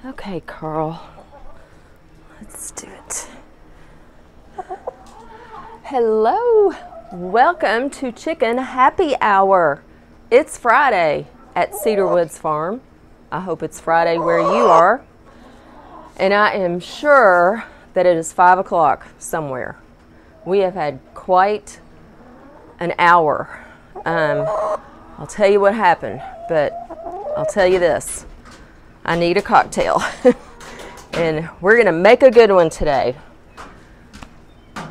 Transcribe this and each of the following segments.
Okay, Carl. Let's do it. Hello. Welcome to Chicken Happy Hour. It's Friday at Cedar Woods Farm. I hope it's Friday where you are. And I am sure that it is 5 o'clock somewhere. We have had quite an hour. I'll tell you what happened, but I'll tell you this. I need a cocktail. And we're going to make a good one today.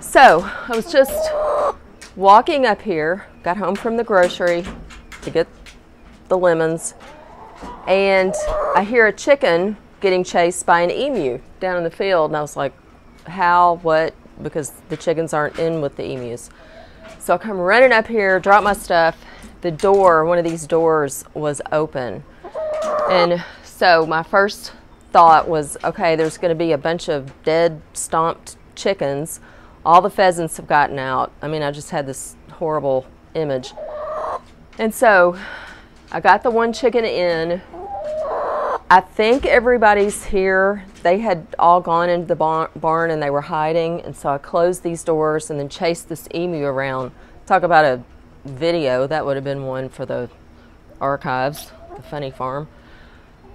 So, I was just walking up here, got home from the grocery to get the lemons, and I hear a chicken getting chased by an emu down in the field, and I was like, how, what? Because the chickens aren't in with the emus. So I come running up here, drop my stuff. The door, one of these doors was open. And so my first thought was, okay, there's going to be a bunch of dead, stomped chickens. All the pheasants have gotten out. I mean, I just had this horrible image. And so I got the one chicken in. I think everybody's here. They had all gone into the barn and they were hiding. And so I closed these doors and then chased this emu around. Talk about a video. That would have been one for the archives, the funny farm.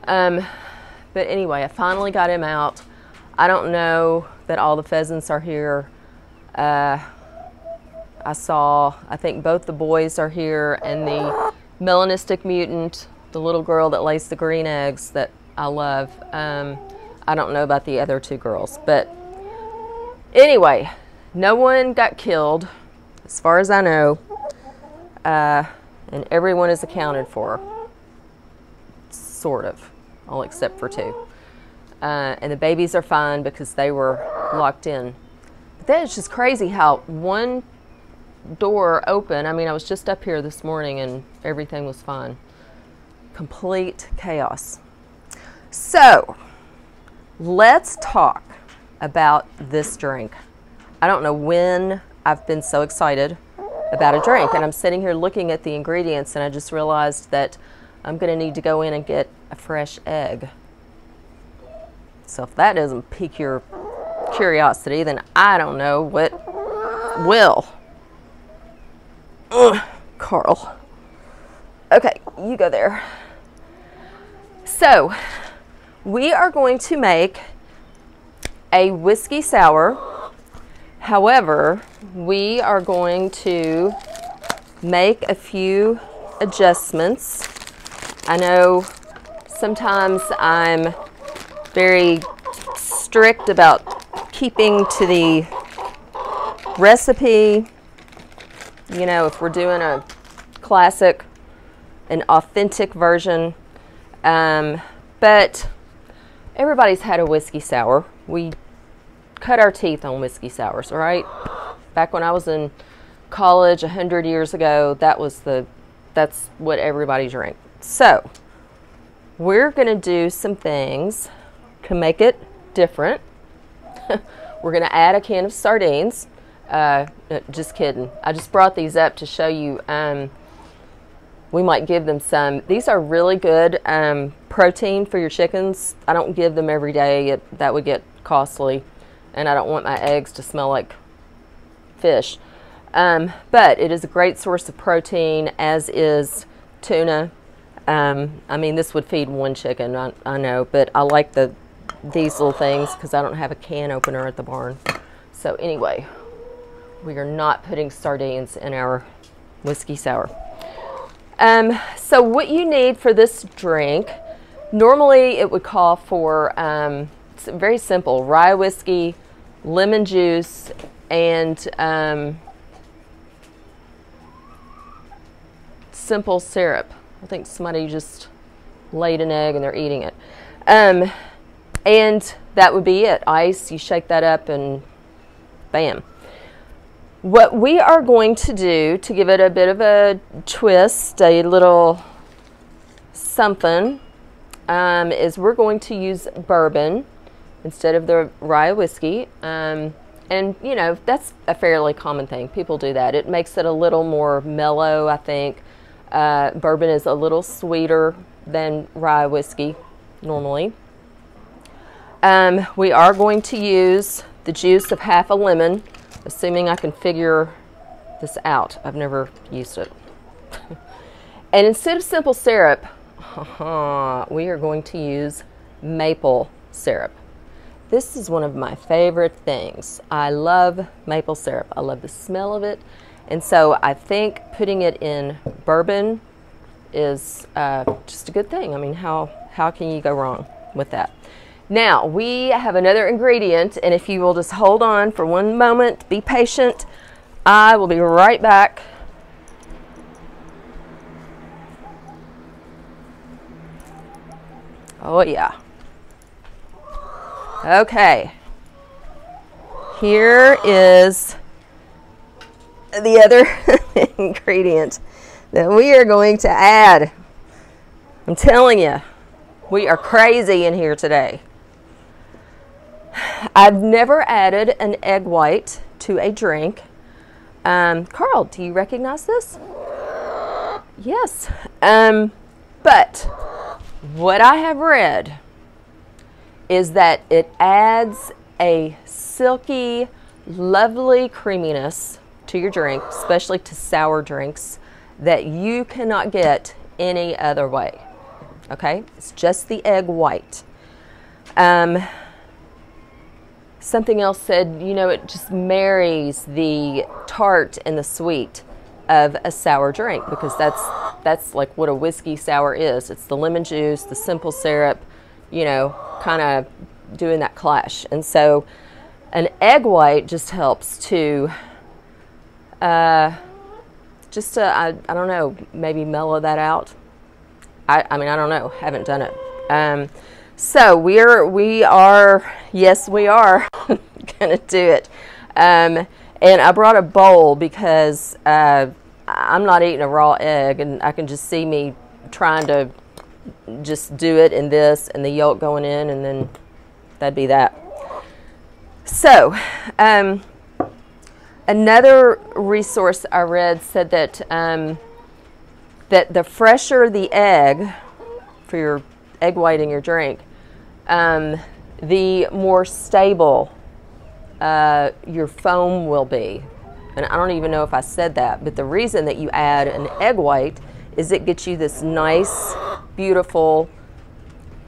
But anyway, I finally got him out. I don't know that all the pheasants are here. I think both the boys are here and the melanistic mutant, the little girl that lays the green eggs that I love. I don't know about the other two girls, but anyway, no one got killed as far as I know, and everyone is accounted for, sort of, all except for two. And the babies are fine because they were locked in. But that is just crazy how one door open. I mean, I was just up here this morning and everything was fine. Complete chaos. So, let's talk about this drink. I don't know when I've been so excited about a drink, and I'm sitting here looking at the ingredients and I just realized that I'm going to need to go in and get a fresh egg. So if that doesn't pique your curiosity, then I don't know what will. Ugh, Carl. Okay, you go there. So, we are going to make a whiskey sour. However, we are going to make a few adjustments. I know sometimes I'm very strict about keeping to the recipe. You know, if we're doing a classic, an authentic version, but everybody's had a whiskey sour. We cut our teeth on whiskey sours, right? Back when I was in college 100 years ago, that's what everybody drank. So, we're going to do some things to make it different. We're going to add a can of sardines. Just kidding. I just brought these up to show you. We might give them some. These are really good protein for your chickens. I don't give them every day. That would get costly. And I don't want my eggs to smell like fish. But it is a great source of protein, as is tuna. I mean, this would feed one chicken, I know, but I like these little things because I don't have a can opener at the barn. So anyway, we are not putting sardines in our whiskey sour. So what you need for this drink, normally it would call for, it's very simple, rye whiskey, lemon juice, and simple syrup. I think somebody just laid an egg and they're eating it. And that would be it. Ice, you shake that up and bam. What we are going to do to give it a bit of a twist, a little something, is we're going to use bourbon instead of the rye whiskey. And, you know, that's a fairly common thing. People do that. It makes it a little more mellow, I think. Bourbon is a little sweeter than rye whiskey normally. We are going to use the juice of half a lemon, assuming I can figure this out. I've never used it. And instead of simple syrup, we are going to use maple syrup. This is one of my favorite things. I love maple syrup. I love the smell of it. And so I think putting it in bourbon is just a good thing. I mean, how can you go wrong with that? Now, we have another ingredient, and if you will just hold on for one moment, be patient, I will be right back. Oh, yeah. Okay. Here is the other ingredient that we are going to add. I'm telling you, we are crazy in here today. I've never added an egg white to a drink. Carl, do you recognize this? Yes. But what I have read is that it adds a silky, lovely creaminess to your drink, especially to sour drinks, that you cannot get any other way. Okay? It's just the egg white. Something else said, you know, it just marries the tart and the sweet of a sour drink, because that's like what a whiskey sour is. It's the lemon juice, the simple syrup, you know, kind of doing that clash. And so an egg white just helps to I don't know, maybe mellow that out. I mean, I don't know, haven't done it. So we are, yes, we are gonna do it. And I brought a bowl because I'm not eating a raw egg, and I can just see me trying to just do it in this and the yolk going in, and then that'd be that. So another resource I read said that that the fresher the egg for your egg white in your drink, the more stable your foam will be. And I don't even know if I said that, but the reason that you add an egg white is it gets you this nice, beautiful,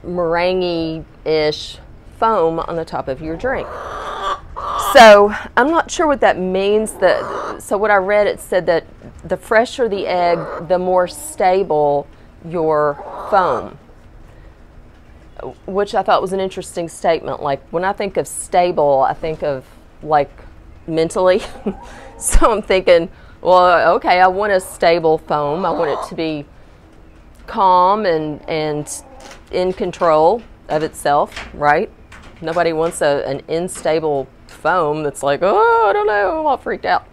meringue-ish foam on the top of your drink. So I'm not sure what that means. So what I read, it said that the fresher the egg, the more stable your foam, which I thought was an interesting statement. Like, when I think of stable, I think of like mentally. So I'm thinking, well, okay, I want a stable foam. I want it to be calm and in control of itself, right? Nobody wants an unstable foam that's like, oh, I don't know, I'm all freaked out.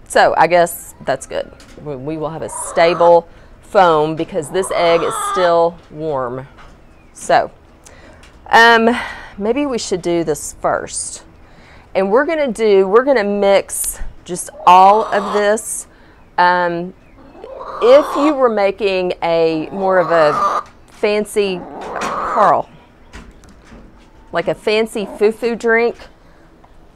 So I guess that's good. We will have a stable foam because this egg is still warm. So maybe we should do this first. And we're gonna mix just all of this. If you were making more of a fancy, Carl, like a fancy foo-foo drink,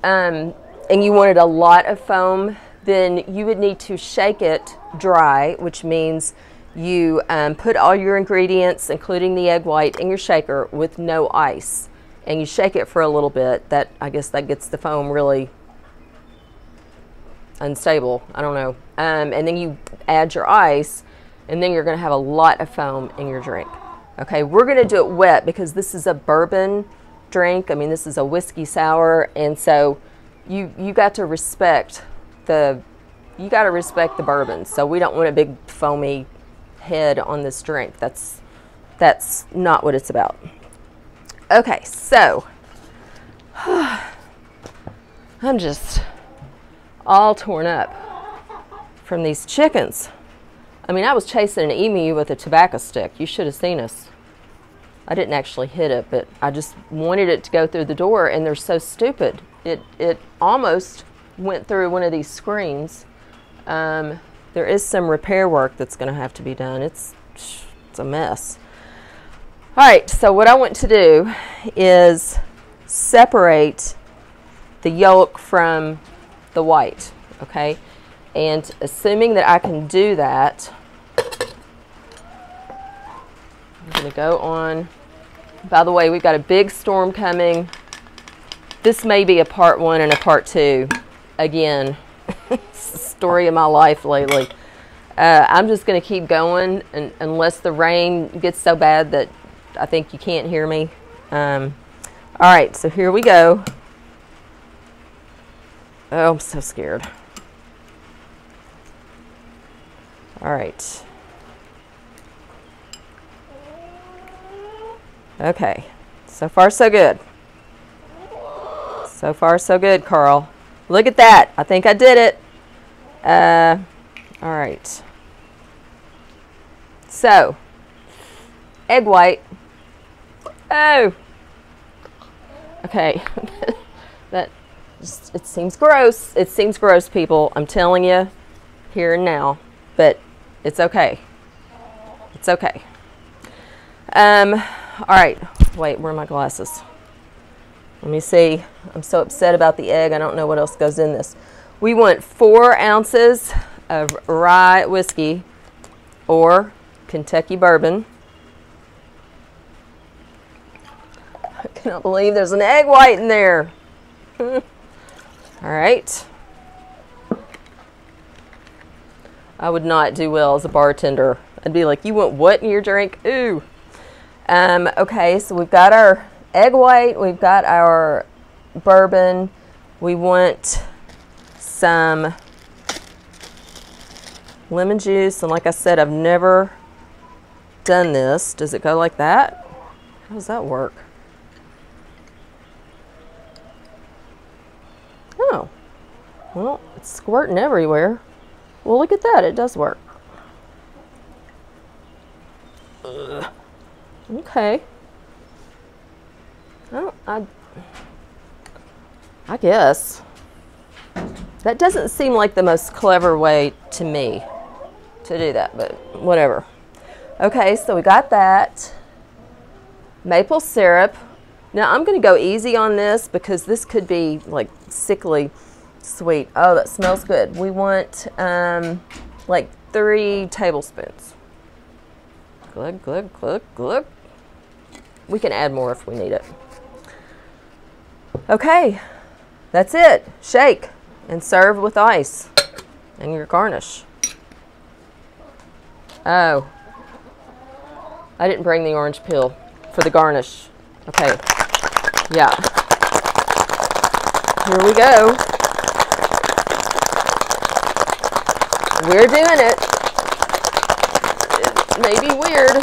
and you wanted a lot of foam, then you would need to shake it dry, which means you put all your ingredients, including the egg white, in your shaker with no ice. And you shake it for a little bit. I guess that gets the foam really unstable. I don't know. And then you add your ice, and then you're going to have a lot of foam in your drink. Okay, we're going to do it wet because this is a bourbon drink. I mean, this is a whiskey sour, and so you got to respect the bourbon. So we don't want a big foamy head on this drink. That's not what it's about. Okay, so I'm just all torn up from these chickens. I mean, I was chasing an emu with a tobacco stick. You should have seen us. I didn't actually hit it, but I just wanted it to go through the door, and they're so stupid. It almost went through one of these screens. There is some repair work that's going to have to be done. It's a mess. All right, so what I want to do is separate the yolk from the white, okay? And assuming that I can do that, I'm going to go on. By the way, we've got a big storm coming. This may be a part 1 and a part 2. Again, it's the story of my life lately. I'm just going to keep going unless the rain gets so bad that I think you can't hear me. All right, so here we go. Oh, I'm so scared. All right. Okay, so far so good. So far so good, Carl. Look at that. I think I did it. All right. So, egg white. Oh. Okay. That just, it seems gross. It seems gross, people. I'm telling you here and now, but it's okay. It's okay. All right. Wait, where are my glasses? Let me see. I'm so upset about the egg. I don't know what else goes in this. We want 4 ounces of rye whiskey or Kentucky bourbon. I cannot believe there's an egg white in there. All right. I would not do well as a bartender. I'd be like, you want what in your drink? Ooh. Okay, so we've got our egg white, we've got our bourbon. We want some lemon juice, and like I said, I've never done this. Does it go like that? How does that work? Oh, well, it's squirting everywhere. Well, look at that, it does work. Ugh. Okay. Well, I guess. That doesn't seem like the most clever way to me to do that, but whatever. Okay, so we got that. Maple syrup. Now I'm going to go easy on this because this could be like sickly sweet. Oh, that smells good. We want like 3 tablespoons. Glug, glug, glug, glug. We can add more if we need it. Okay, that's it. Shake and serve with ice and your garnish. Oh, I didn't bring the orange peel for the garnish. Okay, yeah. Here we go. We're doing it. It may be weird.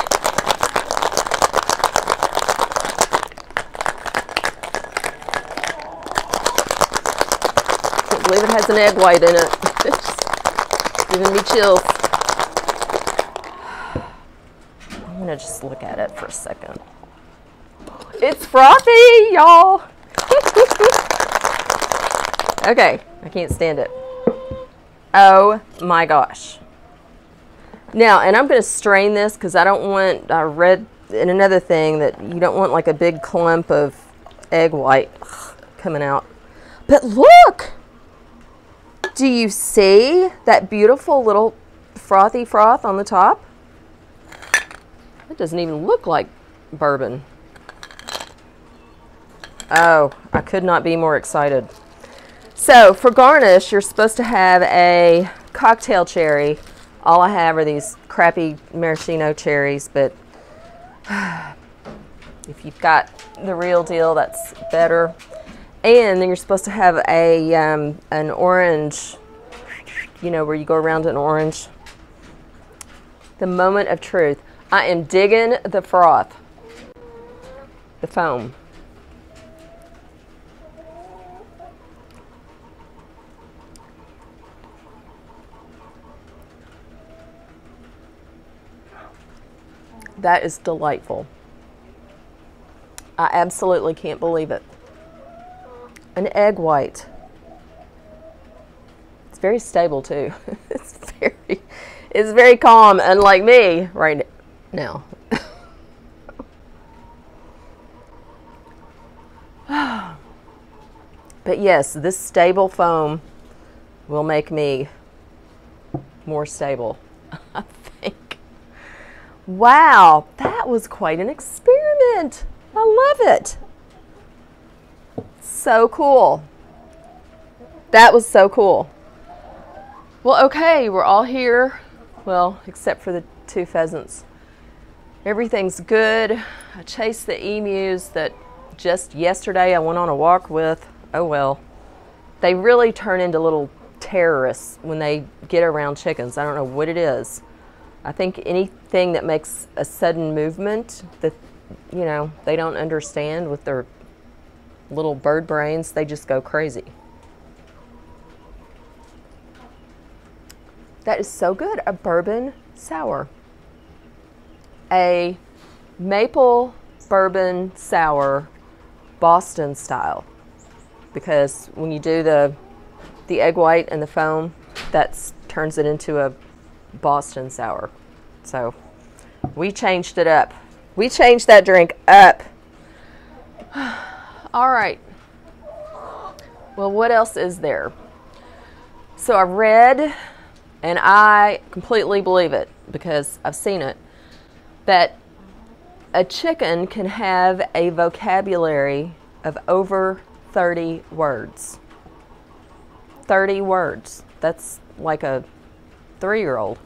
Can't believe it has an egg white in it. It's giving me chills. I'm gonna just look at it for a second. It's frothy, y'all. Okay, I can't stand it. Oh my gosh. Now, and I'm going to strain this because I don't want, I read in another thing that you don't want like a big clump of egg white coming out. But look! Do you see that beautiful little frothy froth on the top? It doesn't even look like bourbon. Oh, I could not be more excited. So for garnish, you're supposed to have a cocktail cherry. All I have are these crappy maraschino cherries, but if you've got the real deal, that's better. And then you're supposed to have a an orange, you know, where you go around an orange. The moment of truth. I am digging the froth, the foam. That is delightful. I absolutely can't believe it. An egg white. It's very stable too. It's very calm, unlike me right now. But yes, this stable foam will make me more stable, I think. Wow, that was quite an experiment. I love it. So cool. That was so cool. Well, okay, we're all here. Well, except for the 2 pheasants. Everything's good. I chased the emus that just yesterday I went on a walk with. Oh well. They really turn into little terrorists when they get around chickens. I don't know what it is. I think anything that makes a sudden movement that, you know, they don't understand with their little bird brains, they just go crazy. That is so good. A bourbon sour. A maple bourbon sour, Boston style. Because when you do the egg white and the foam, that turns it into a Boston sour. So we changed it up. We changed that drink up. All right. Well, what else is there? So I read, and I completely believe it because I've seen it, that a chicken can have a vocabulary of over 30 words. 30 words. That's like a 3-year-old.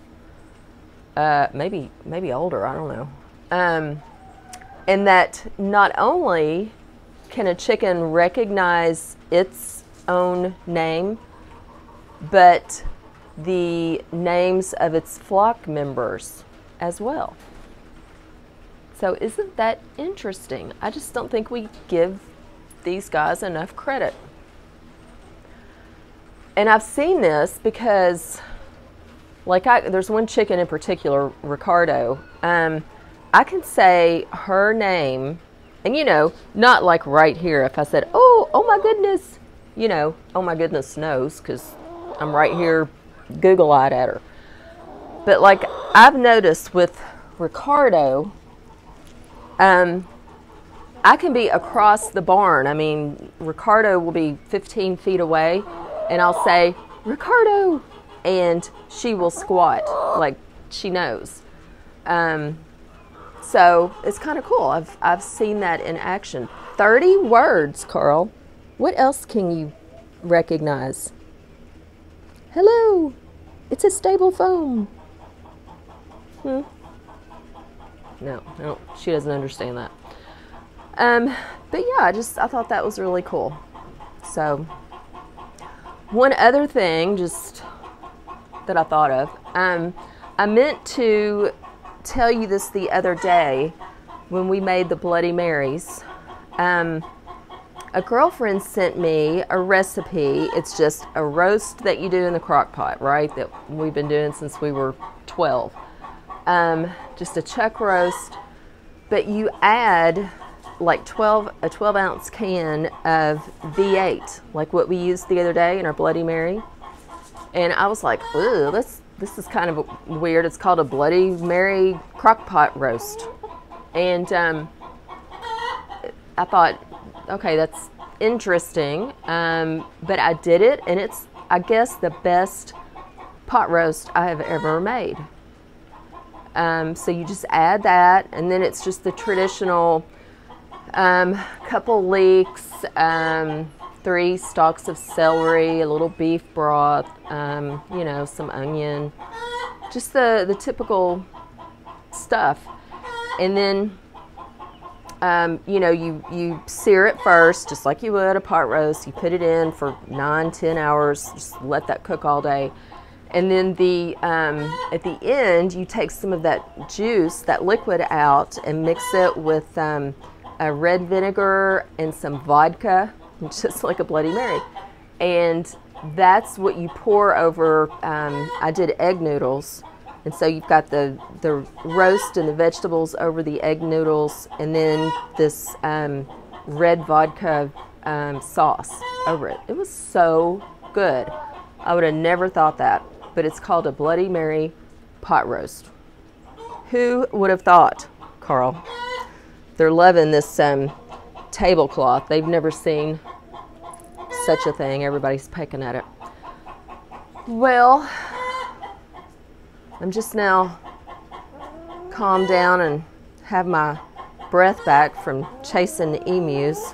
Maybe older, I don't know. And that not only can a chicken recognize its own name, but the names of its flock members as well. So isn't that interesting? I just don't think we give these guys enough credit. And I've seen this because, like, there's one chicken in particular, Ricardo. I can say her name, and you know, not like right here. If I said, oh my goodness, you know, oh my goodness knows, because I'm right here, Google-eyed at her. But like I've noticed with Ricardo, I can be across the barn. I mean, Ricardo will be 15 feet away, and I'll say, Ricardo, and she will squat, like she knows. So it's kind of cool. I've seen that in action. 30 words, Carl. What else can you recognize? Hello, it's a stable foam. No, she doesn't understand that. But yeah, I thought that was really cool. So one other thing just that I thought of, I meant to tell you this the other day when we made the Bloody Marys. A girlfriend sent me a recipe. It's just a roast that you do in the crock pot, right? That we've been doing since we were 12. Just a chuck roast, but you add like a 12-ounce can of V8, like what we used the other day in our Bloody Mary. And I was like, ooh, this is kind of weird. It's called a Bloody Mary crock pot roast. And I thought, okay, that's interesting. But I did it, and it's, I guess, the best pot roast I have ever made. So you just add that, and then it's just the traditional couple leeks, 3 stalks of celery, a little beef broth, you know, some onion, just the typical stuff. And then, you know, you sear it first, just like you would a pot roast. You put it in for 9-10 hours, just let that cook all day. And then at the end, you take some of that juice, that liquid out, and mix it with a red vinegar and some vodka, just like a Bloody Mary. And that's what you pour over. I did egg noodles. And so you've got the roast and the vegetables over the egg noodles, and then this red vodka sauce over it. It was so good. I would have never thought that. But it's called a Bloody Mary pot roast. Who would have thought, Carl? They're loving this tablecloth. They've never seen such a thing. Everybody's pecking at it. Well, I'm just now calmed down and have my breath back from chasing the emus.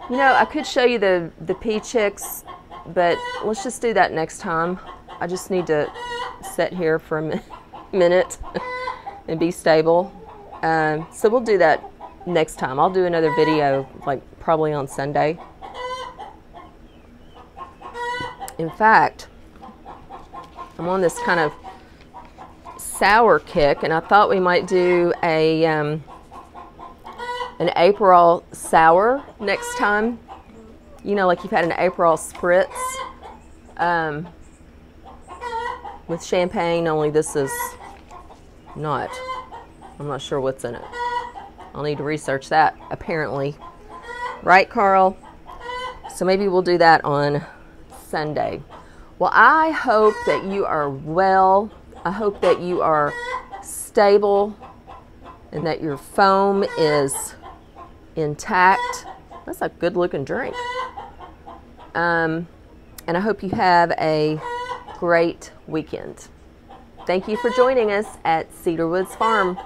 You know, I could show you the pea chicks, but let's just do that next time. I just need to sit here for a minute and be stable. So we'll do that next time. I'll do another video, like probably on Sunday. In fact, I'm on this kind of sour kick, and I thought we might do an April sour next time. You know, like you've had an April spritz with champagne, only this is not. I'm not sure what's in it. I'll need to research that, apparently. Right, Carl? So maybe we'll do that on Sunday. Well, I hope that you are well. I hope that you are stable and that your foam is intact. That's a good looking drink. And I hope you have a great weekend. Thank you for joining us at Cedar Woods Farm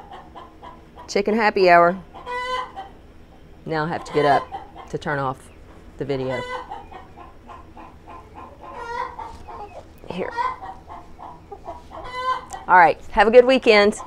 Chicken Happy Hour. Now I have to get up to turn off the video. Here. All right, have a good weekend.